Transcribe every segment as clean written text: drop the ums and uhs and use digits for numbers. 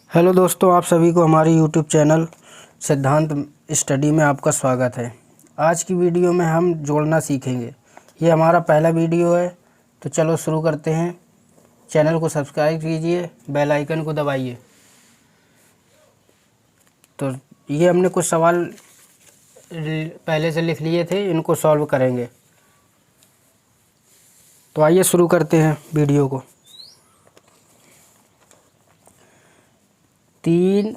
Hello दोस्तों, आप सभी को हमारे यूट्यूब चैनल सिद्धांत स्टडी में आपका स्वागत है। आज की वीडियो में हम जोड़ना सीखेंगे। ये हमारा पहला वीडियो है, तो चलो शुरू करते हैं। चैनल को सब्सक्राइब कीजिए, बेल आइकन को दबाइए। तो ये हमने कुछ सवाल पहले से लिख लिए थे, इनको सॉल्व करेंगे। तो आइए शुरू करते हैं वीडियो को। 3,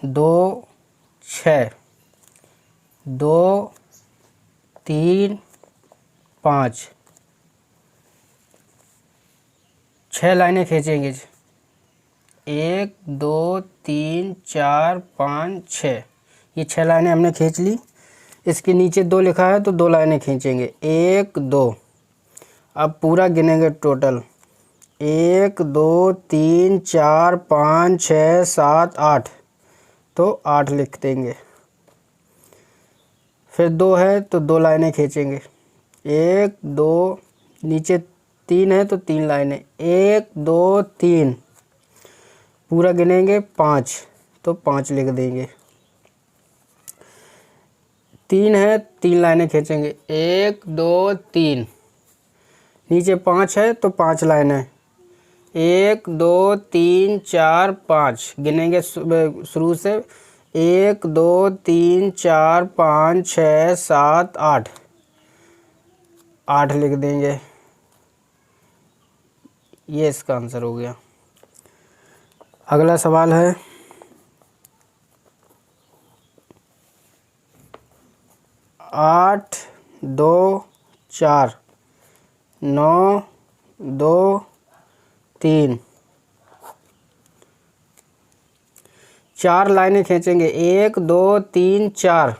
2, 6, 2, 3, 5, 6 लाइनें खींचेंगे। 1, 2, 3, 4, 5, 6, ये 6 लाइनें हमने खींच ली। इसके नीचे 2 लिखा है तो 2 लाइनें खींचेंगे। 1, 2, अब पूरा गिनेंगे टोटल। 1, 2, 3, 4, 5, 6, 7, 8, तो 8 लिख देंगे। फिर 2 है तो 2 लाइनें खींचेंगे। 1, 2, नीचे 3 है तो 3 लाइनें। 1, 2, 3, पूरा गिनेंगे 5, तो 5 लिख देंगे। 3 है, 3 लाइनें खींचेंगे। 1, 2, 3, नीचे 5 है तो 5 लाइनें। 1, 2, 3, 4, 5, गिनेंगे शुरू से। 1, 2, 3, 4, 5, 6, 7, 8, 8 लिख देंगे। ये इसका आंसर हो गया। अगला सवाल है 8, 2, 4, 9, 2, 3, 4 लाइनें खींचेंगे। 1, 2, 3, 4,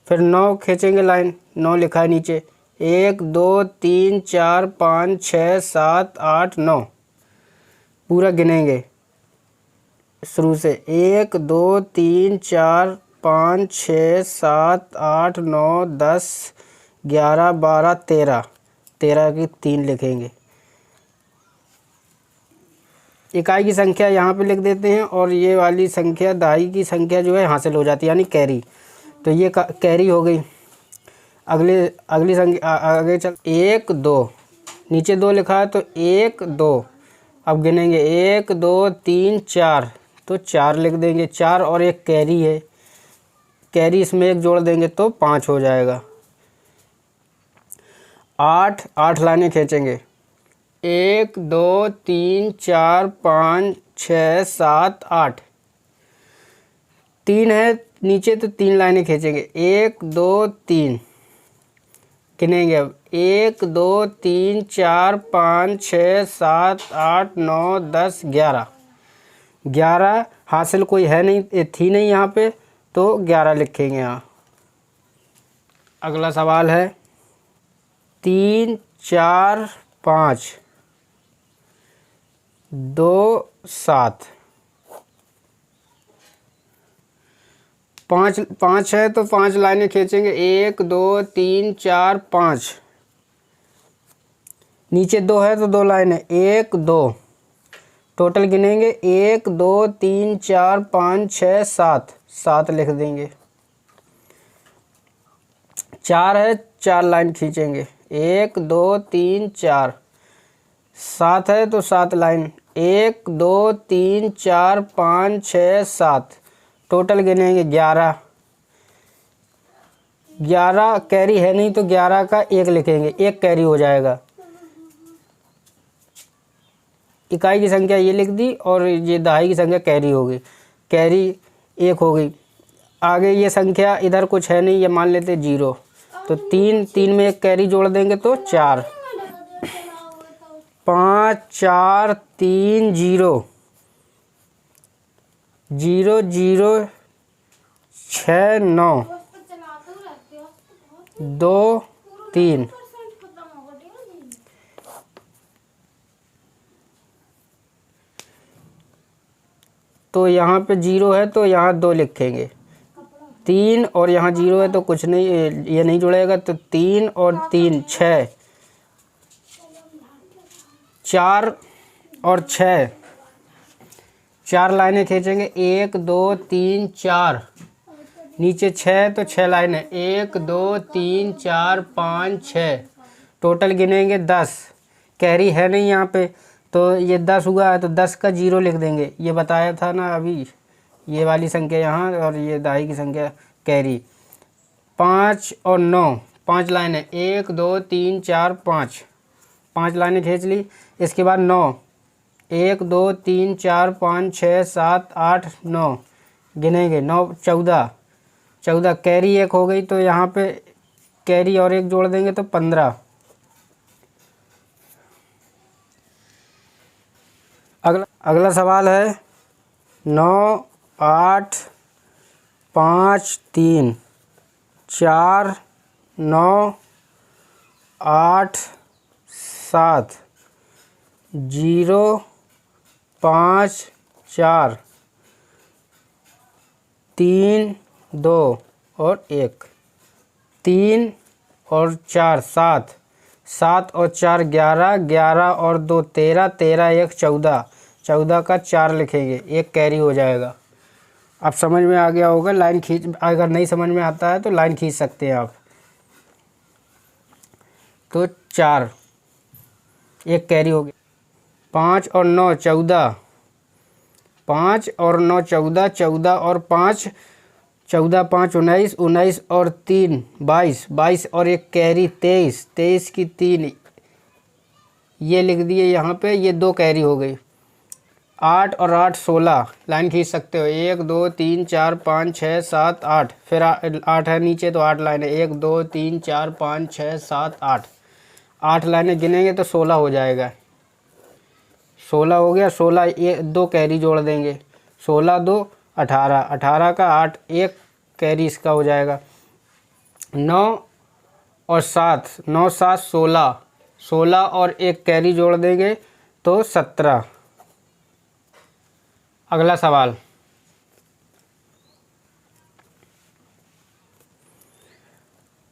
फिर 9 खींचेंगे लाइन। 9 लिखा है नीचे। 1, 2, 3, 4, 5, 6, 7, 8, 9, पूरा गिनेंगे शुरू से। 1, 2, 3, 4, 5, 6, 7, 8, 9, 10, 11, 12, 13, 13 की 3 लिखेंगे। इकाई की संख्या यहाँ पे लिख देते हैं और ये वाली संख्या दहाई की संख्या जो है हासिल हो जाती है, यानी कैरी। तो ये कैरी हो गई। अगली संख्या आगे चल। 1, 2, नीचे 2 लिखा है तो 1, 2, अब गिनेंगे। 1, 2, 3, 4, तो 4 लिख देंगे। 4 और एक कैरी है, कैरी इसमें एक जोड़ देंगे तो 5 हो जाएगा। 8, 8 लाइनें खींचेंगे। 1, 2, 3, 4, 5, 6, 7, 8, 3 है नीचे तो 3 लाइनें खींचेंगे। 1, 2, 3, गिनेंगे अब। 1, 2, 3, 4, 5, 6, 7, 8, 9, 10, 11, 11 हासिल कोई है नहीं, थी नहीं यहाँ पे, तो 11 लिखेंगे यहाँ। अगला सवाल है 3, 4, 5, 2, 7, 5 है तो 5 लाइनें खींचेंगे। 1, 2, 3, 4, 5, नीचे 2 है तो 2 लाइनें। 1, 2, टोटल गिनेंगे। 1, 2, 3, 4, 5, 6, 7, 7 लिख देंगे। 4 है, 4 लाइन खींचेंगे। 1, 2, 3, 4, 7 है तो 7 लाइन। 1, 2, 3, 4, 5, 6, 7, टोटल गिनेंगे 11। 11 कैरी है नहीं तो 11 का 1 लिखेंगे, 1 कैरी हो जाएगा। इकाई की संख्या ये लिख दी और ये दहाई की संख्या कैरी हो गई। कैरी 1 हो गई। आगे ये संख्या इधर कुछ है नहीं, ये मान लेते 0, तो 3 में 1 कैरी जोड़ देंगे तो 4। 5, 4, 3, 0, 0, 0, 6, 9, 2, 3, तो यहाँ पे 0 है तो यहाँ 2 लिखेंगे। 3 और यहाँ 0 है तो कुछ नहीं, ये नहीं जुड़ेगा, तो 3 और 3 6, 4 और 6, 4 लाइनें खींचेंगे, 1 2 3 4, नीचे 6 तो 6 लाइनें, 1 2 3 4 5 6, टोटल गिनेंगे 10। कैरी है नहीं यहाँ पे, तो ये 10 हुआ है तो 10 का 0 लिख देंगे। ये बताया था ना अभी, ये वाली संख्या यहाँ और ये दाई की संख्या कैरी। 5 और 9, 5 लाइनें, 1 2 3 4 5, 5 लाइनें खींच ली। इसके बाद 9, 1 2 3 4 5 6 7 8 9, गिनेंगे 9 14, 14 कैरी 1 हो गई तो यहाँ पे कैरी और 1 जोड़ देंगे तो 15। अगला सवाल है 9 8 5 3 4 9 8 7 0 5 4 3 2 और 1, 3 और 4 7, 7 और 4 11, 11 और 2 13, 13 1 14, 14 का 4 लिखेंगे, 1 कैरी हो जाएगा। अब समझ में आ गया होगा, लाइन खींच, अगर नहीं समझ में आता है तो लाइन खींच सकते हैं आप। तो 4, 1 कैरी हो गया। 5 और 9 14, 5 और 9 14, 14 और 5 14 5 19, 19 और 3 22, 22 और 1 कैरी 23, 23 की 3, ये लिख दिए यहाँ पे, ये 2 कैरी हो गई। 8 और 8 16, लाइन खींच सकते हो, 1 2 3 4 5 6 7 8, फिर 8 है नीचे तो 8 लाइनें, 1 2 3 4 5 6 7 8, 8 लाइनें गिनेंगे तो 16 हो जाएगा। 16 हो गया, 16 2 कैरी जोड़ देंगे, 16 2 18, 18 का 8, 1 कैरी इसका हो जाएगा। 9 और 7, 9 7 16, 16 और 1 कैरी जोड़ देंगे तो 17। अगला सवाल,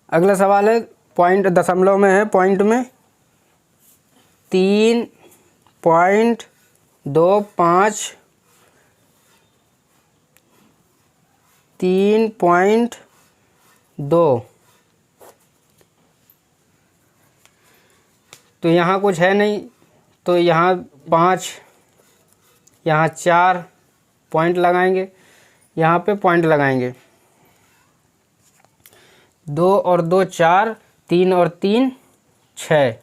अगला सवाल है पॉइंट दशमलव में है, पॉइंट में 3.25, 3.2, तो यहाँ कुछ है नहीं तो यहाँ 5, यहाँ 4 पॉइंट लगाएंगे, यहाँ पे पॉइंट लगाएंगे। 2 और 2 4, 3 और 3 6,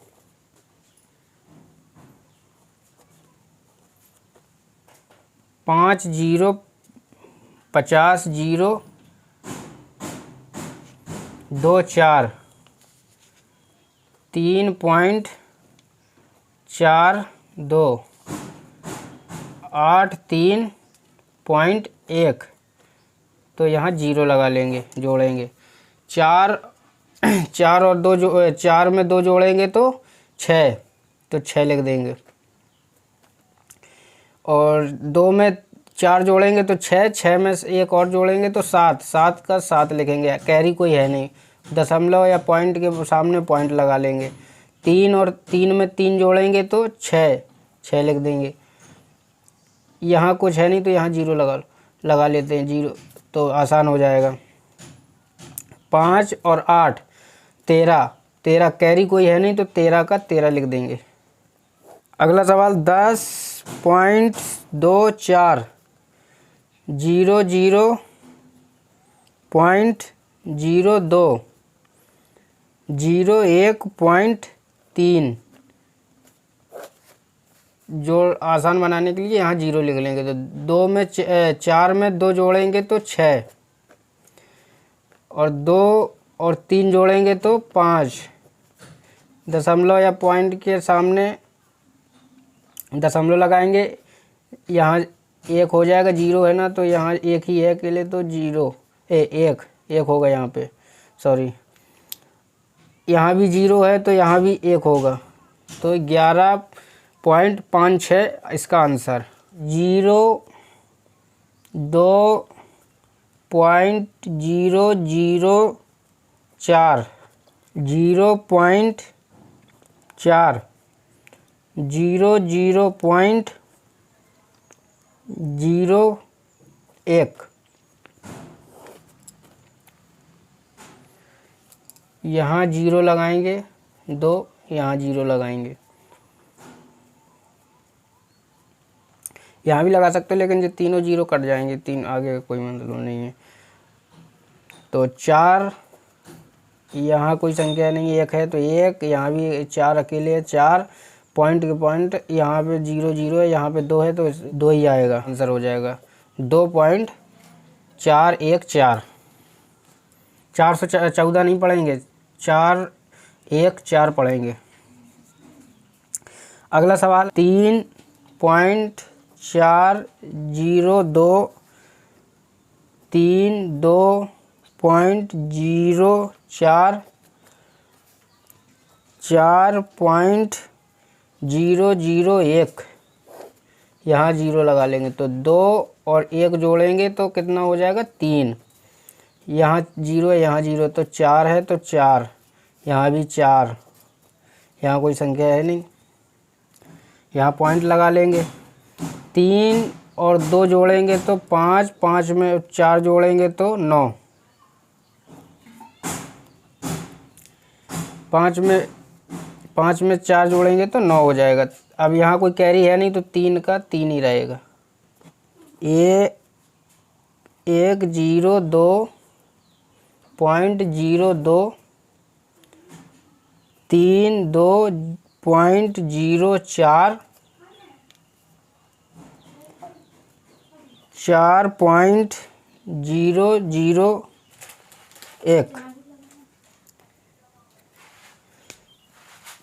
5 0 50 0 2 4, 3.42, 8 3.1, तो यहाँ 0 लगा लेंगे, जोड़ेंगे। 4 4 और 2 जो 4 में 2 जोड़ेंगे तो 6, तो 6 लिख देंगे। और 2 में 4 जोड़ेंगे तो 6, 6 में 1 और जोड़ेंगे तो 7, 7 का 7 लिखेंगे। कैरी कोई है नहीं, दशमलव या पॉइंट के सामने पॉइंट लगा लेंगे। 3 और 3 में 3 जोड़ेंगे तो 6, 6 लिख देंगे। यहाँ कुछ है नहीं तो यहाँ 0 लगा लेते हैं, 0 तो आसान हो जाएगा। 5 और 8 13, 13 कैरी कोई है नहीं तो 13 का 13 लिख देंगे। अगला सवाल 10.24, 0 0.02, 0 1.3, जोड़ आसान बनाने के लिए यहाँ 0 लिख लेंगे। तो 2 में 4 में 2 जोड़ेंगे तो 6, और 2 और 3 जोड़ेंगे तो 5, दशमलव या पॉइंट के सामने दशमलव लगाएंगे। यहाँ 1 हो जाएगा, 0 है ना तो यहाँ 1 ही है के लिए तो 0 1 होगा यहाँ पे, सॉरी यहाँ भी 0 है तो यहाँ भी 1 होगा, तो 11.56 इसका आंसर। 2.004, 0.4, 0 0.4, 0 1, यहाँ 0 लगाएंगे 2, यहाँ 0 लगाएंगे। यहाँ भी लगा सकते हो लेकिन ये तीनों 0 कट जाएंगे, तीन आगे कोई मतलब नहीं है। तो 4, यहाँ कोई संख्या नहीं, 1 है तो 1, यहाँ भी 4 अकेले है, 4 पॉइंट के पॉइंट, यहाँ पे 0 0 है, यहाँ पे 2 है तो 2 ही आएगा, आंसर हो जाएगा 2.414। 414 नहीं पढ़ेंगे, 4 1 4 पढ़ेंगे। अगला सवाल 3.402 3.2.04 4.001, यहाँ 0 लगा लेंगे तो 2 और 1 जोड़ेंगे तो कितना हो जाएगा 3, यहाँ 0 है, यहाँ 0 तो 4 है तो 4, यहाँ भी 4, यहाँ कोई संख्या है नहीं, यहाँ पॉइंट लगा लेंगे। 3 और 2 जोड़ेंगे तो 5, 5 में 4 जोड़ेंगे तो 9, 5 में 4 जोड़ेंगे तो 9 हो जाएगा। अब यहाँ कोई कैरी है नहीं तो 3 का 3 ही रहेगा। 102.02 32.04 4.001,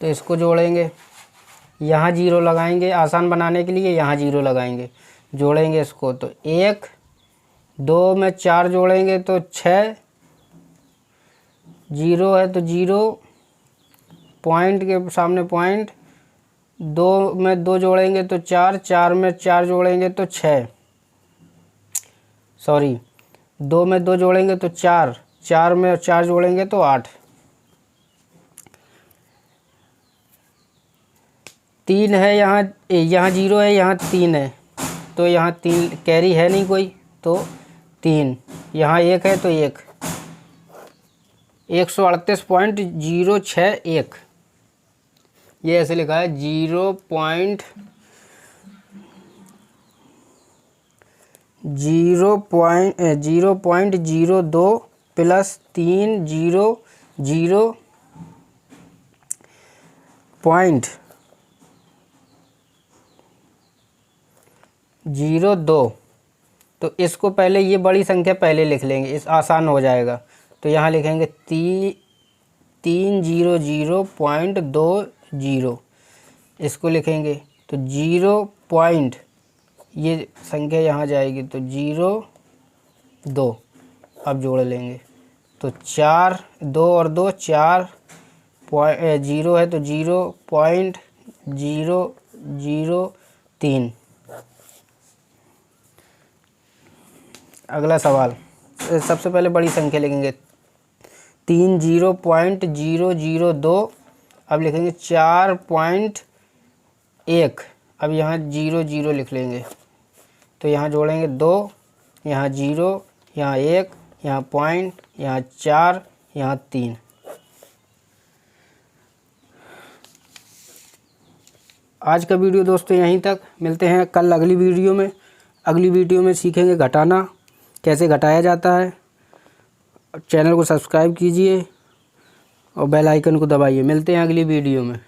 तो इसको जोड़ेंगे, यहाँ 0 लगाएंगे आसान बनाने के लिए, यहाँ 0 लगाएंगे, जोड़ेंगे इसको तो 1, 2 में 4 जोड़ेंगे तो 6, 0 है तो 0, पॉइंट के सामने पॉइंट, 2 में 2 जोड़ेंगे तो 4, 4 में 4 जोड़ेंगे तो 6, सॉरी 2 में 2 जोड़ेंगे तो 4, 4 में 4 जोड़ेंगे तो 8, 3 है, यहाँ 0 है, यहाँ 3 है तो यहाँ 3 कैरी है नहीं कोई तो 3, यहाँ 1 है तो 1, 138.061, ये ऐसे लिखा है 0.02 प्लस 300.02, तो इसको पहले ये बड़ी संख्या पहले लिख लेंगे, इस आसान हो जाएगा। तो यहाँ लिखेंगे 300.20, इसको लिखेंगे तो 0 पॉइंट, ये संख्या यहाँ जाएगी तो 0.2, अब जोड़ लेंगे तो 4, 2 और 2 4, 0 है तो 0.003। अगला सवाल, सबसे पहले बड़ी संख्या लिखेंगे 30.002, अब लिखेंगे 4.1, अब यहाँ 0 0 लिख लेंगे तो यहाँ जोड़ेंगे 2, यहाँ 0, यहाँ 1, यहाँ पॉइंट, यहाँ 4, यहाँ 3। आज का वीडियो दोस्तों यहीं तक, मिलते हैं कल अगली वीडियो में। अगली वीडियो में सीखेंगे घटाना, कैसे घटाया जाता है। चैनल को सब्सक्राइब कीजिए और बेल आइकन को दबाइए। मिलते हैं अगली वीडियो में।